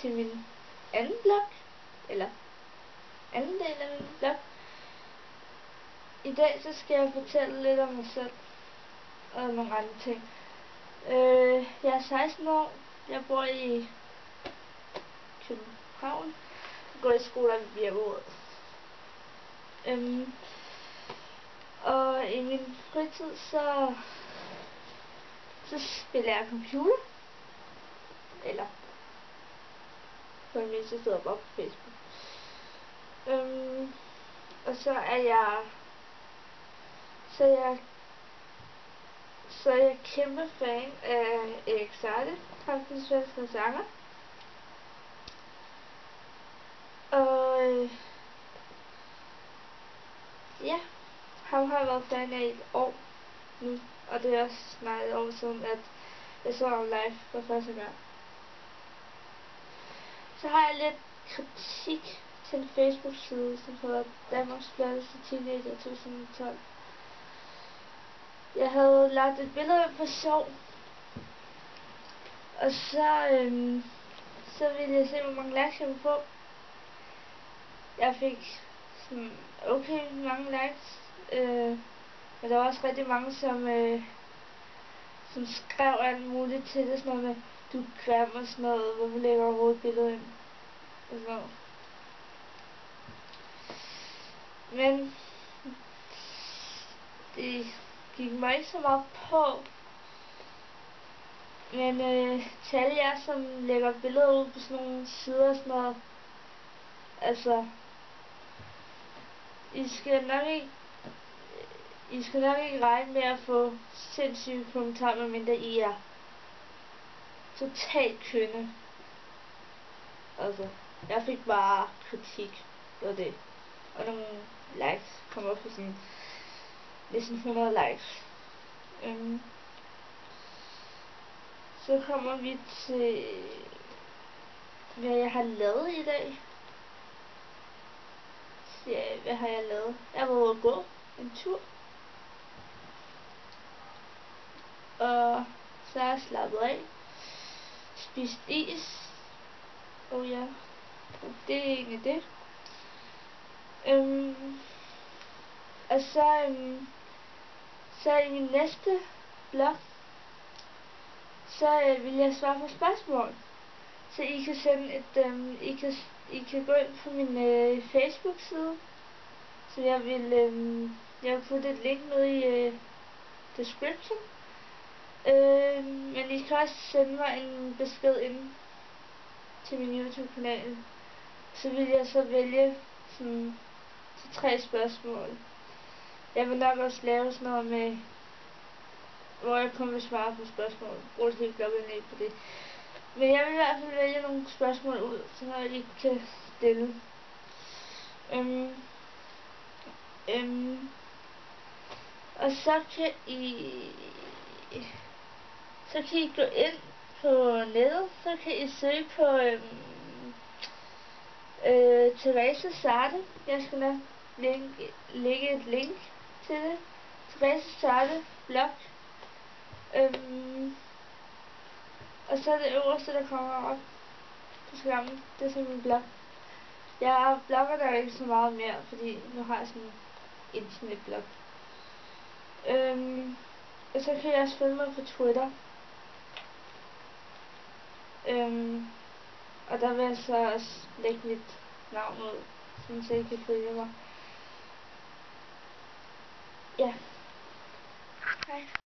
til min anden blog, eller anden del af min blog. I dag så skal jeg fortælle lidt om mig selv og nogle andre ting. Jeg er 16 år, jeg bor i København, jeg går i skole ved Birkerød. Og i min fritid så spiller jeg computer, eller på det mindste sidder jeg bare på Facebook. Og så er jeg kæmpe fan af Erik Saade, den svenske sanger. Og ja, ham har jeg været fan af i et år nu, og det er også snart et år siden, at jeg så ham live for første gang. Så har jeg lidt kritik til en Facebook-side, som hedder Danmarks flotteste teenager 2012. Jeg havde lagt et billede op for sjov, og så ville jeg se, hvor mange likes jeg ville få. Jeg fik sådan okay mange likes, men der var også rigtig mange, som skrev alt muligt til det, sådan noget med, du er grim og sådan noget, hvorfor lægger du overhovedet billedet ind, og sådan noget. Men det gik mig ikke så meget på. Men til alle jer, som lægger billeder ud på sådan nogle sider og sådan noget, altså, I skal nok ikke regne med at få sindssyge kommentarer, medmindre I er totalt kønne. Altså, jeg fik bare kritik af det, og nogle likes kom op på sådan næsten 100 likes. Så kommer vi til, hvad jeg har lavet i dag. Ja, hvad har jeg lavet? Jeg var ude at gå en tur. Og så har jeg slappet af. Spist is. Ja, det er egentlig det. Og så i min næste blog, så vil jeg svare på spørgsmål. Så I kan sende et, I kan gå ind på min Facebook-side. Så jeg vil putte et link ned i description. Men I kan også sende mig en besked ind til min YouTube-kanal. Så vil jeg så vælge sådan 3 spørgsmål. Jeg vil nok også lave sådan noget med, hvor jeg kun vil svare på spørgsmål. Brug det helt klokken ned på det. Men jeg vil i hvert fald vælge nogle spørgsmål ud, så I kan stille. Og så kan I gå ind på nettet, så kan I søge på Therese Saade. Jeg skal nok lægge et link til det. Therese Saade blog. Og så det øverste, der kommer op på skærmen, det er sådan min blog. Jeg blogger der ikke så meget mere, fordi nu har jeg sådan en internetblog. Og så kan jeg også følge mig på Twitter. Og der vil jeg så også lægge mit navn ud, så I kan følge mig. Ja.